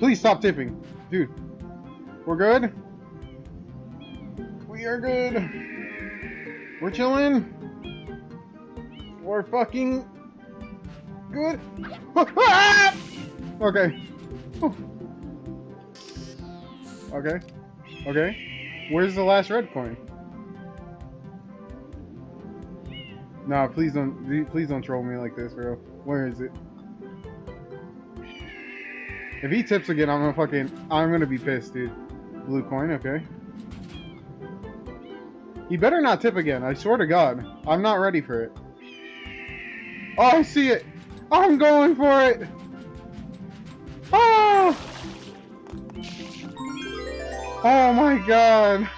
Please stop tipping. Dude. We're good? We are good. We're chilling. We're fucking good. Okay. Okay. Okay. Where's the last red coin? Nah, please don't troll me like this, bro. Where is it? If he tips again, I'm gonna be pissed, dude. Blue coin, okay. He better not tip again, I swear to God. I'm not ready for it. Oh, I see it! I'm going for it! Oh! Oh my God!